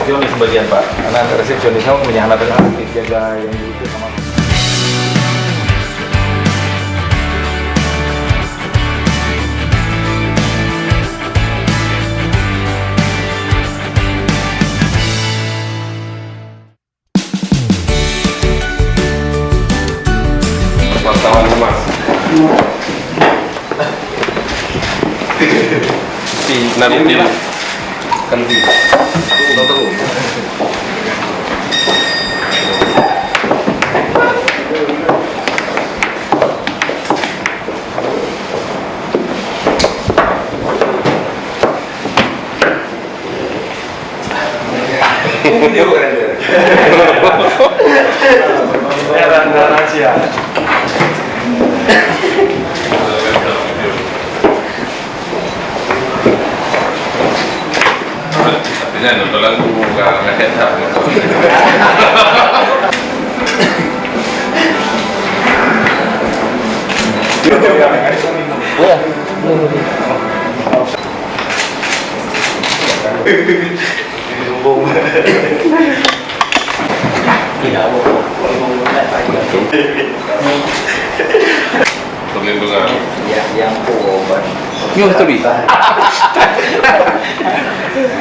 resepsionis sebagian Pak, karena resepsionis sama punya anak aktif jaga yang itu sama. Wartawan Mas. Nanti kan di terus. Artinya nonton lagu nggak headset. Perlindungan. Yang obat. Ini harus bisa.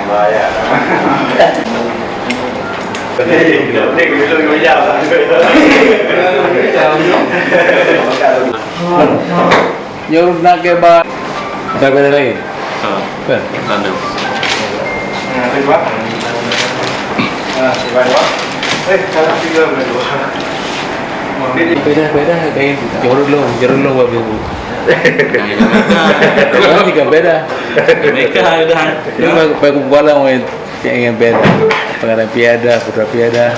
Bahaya. Nyuruh nak ke bar. Ada lain. Kan? Ada. Beda kayak jorok lo babi bu. Orang juga beda. Mereka udah. Ini pakai bola mau yang beda. Pengarang piada, putra piada.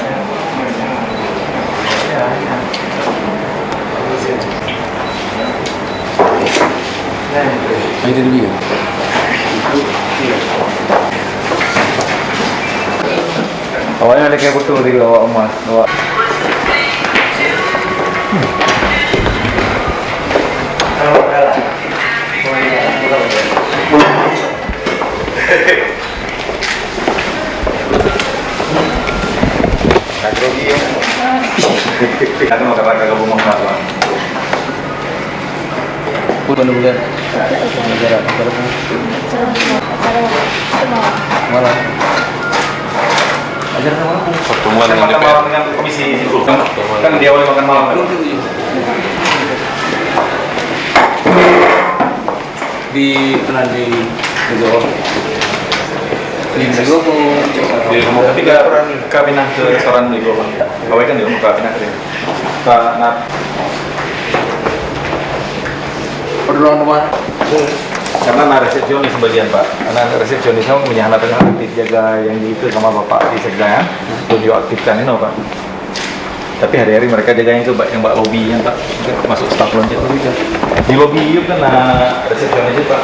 Ini dia. Awalnya ada kayak betul di bawah emas, bawah. Grogi ya. Aku mau kakak gabung sama apa? Bukan bukan. Malah. Ajar sama aku. Pertemuan dengan DPR dengan komisi itu kan dia awalnya makan malam kan? Di pernah di Jawa. Di Jawa Di rumah ketiga orang pindah ke restoran di Goa. Kawai kan di rumah pindah ke Nat. Perluan apa? Karena ada resepsionis sebagian Pak, karena resepsionis sama punya anak aktif jaga yang itu sama Bapak di Sekda ya, itu aktifkan ini Pak. Tapi hari-hari mereka jaga yang itu Pak, yang Mbak lobby yang Pak, masuk staf loncat itu di lobby itu kan resepsionis itu Pak.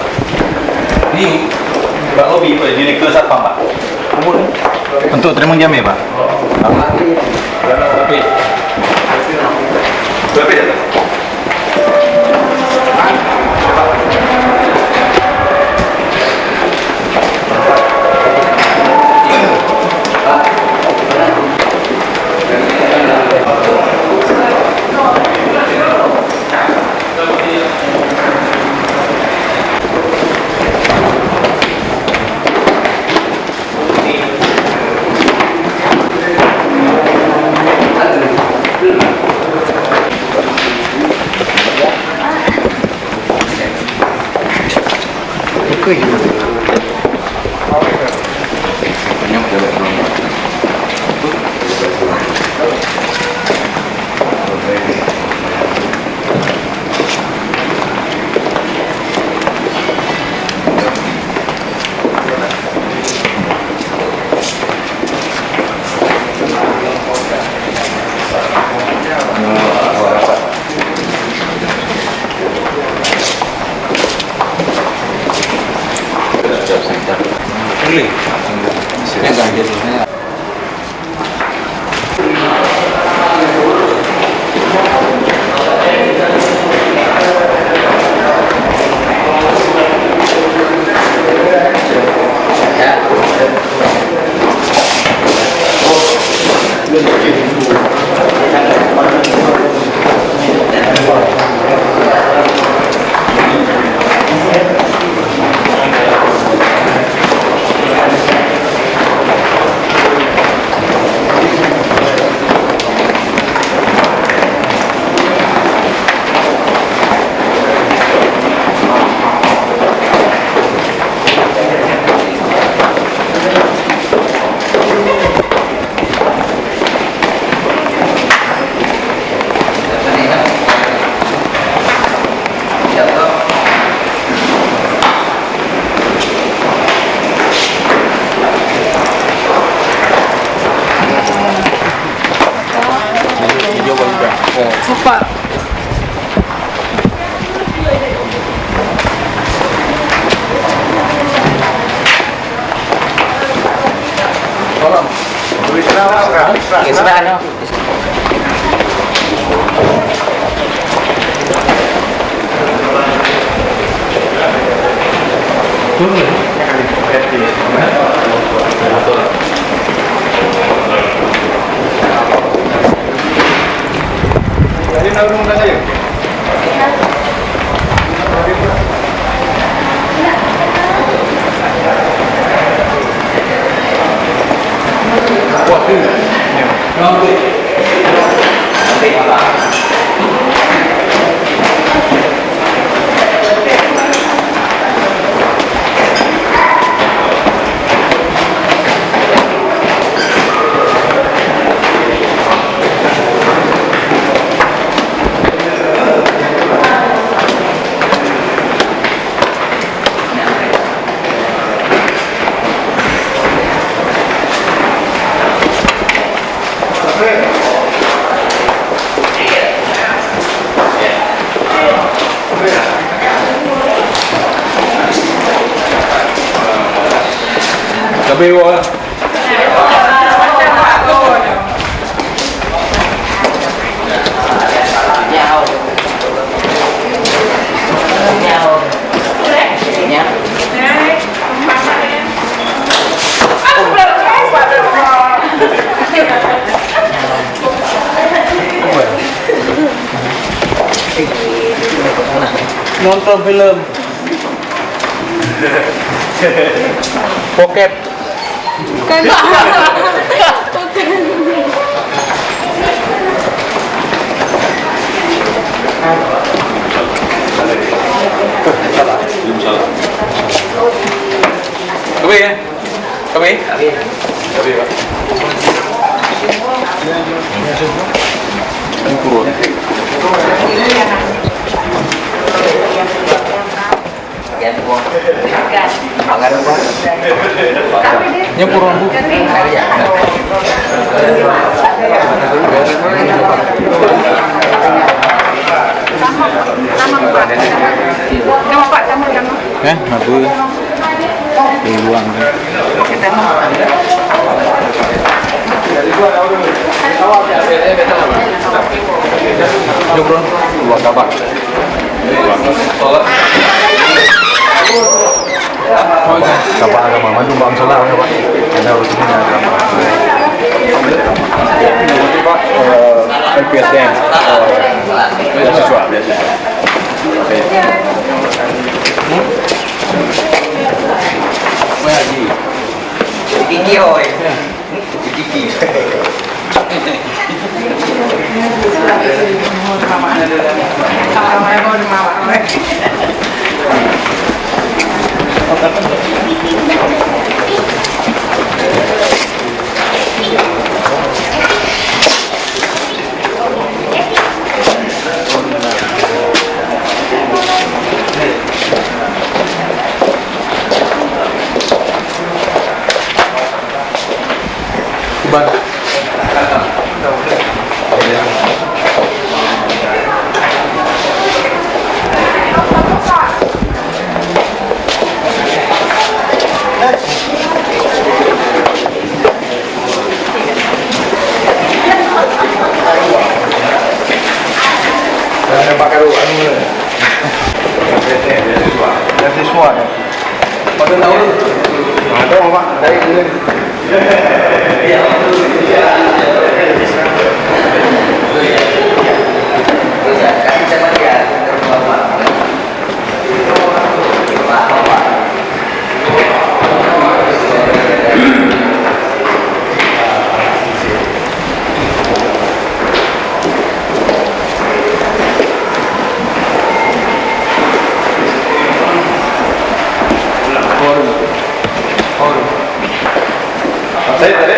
Ini Mbak lobby Pak, di ke satpam Pak. Untuk terima jam ya Pak. Berapa ya? Sebelah no. Jadi narung dah saya. Wah, tu. Cabai wah. Nhau. Nhau. Nhau. Nonton film Pocket. Bukan Pak. Kabe ya? Kabe? Cabai pak. Ini kurun. Yan po. Pangalan po. Ini kurun bu. Karya. Nama Pak, kamu nama. Apa? Iluang. Ini kurun. Dua kabar. Kapal agama maju bang salah ya pak. Ada urusannya agama. Itu Pak, LPSDM. Beasiswa. Gigi hoy. Gigi. Kuban. Saya pakai anu. Beasiswa ya. Pada tahun Ada pak dari ini. Saya tadi.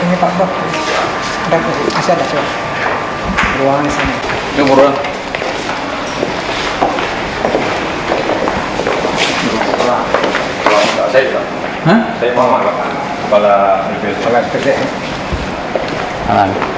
Ini Pak Bos. Ada masih ada coba. Ruangan di sini. Ini kurun. Saya pak. Hah? Saya mau pak. kepala DPRD. Kalau kerja Ah.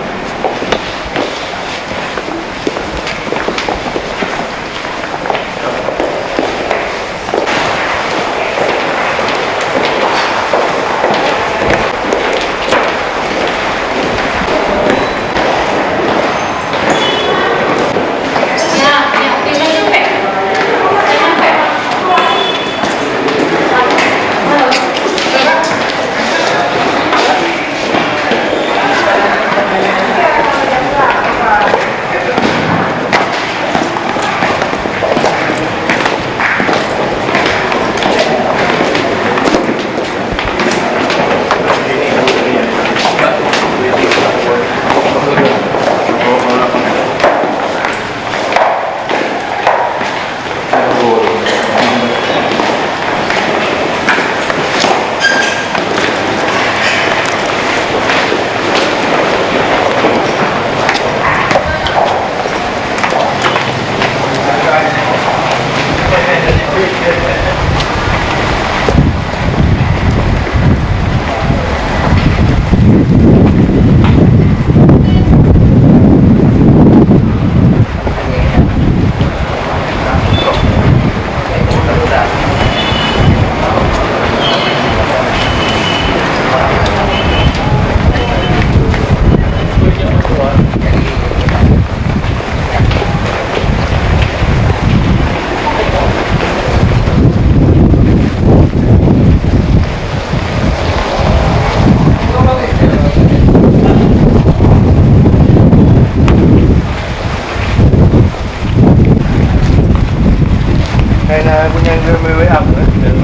Kaya na ako niyang may way up.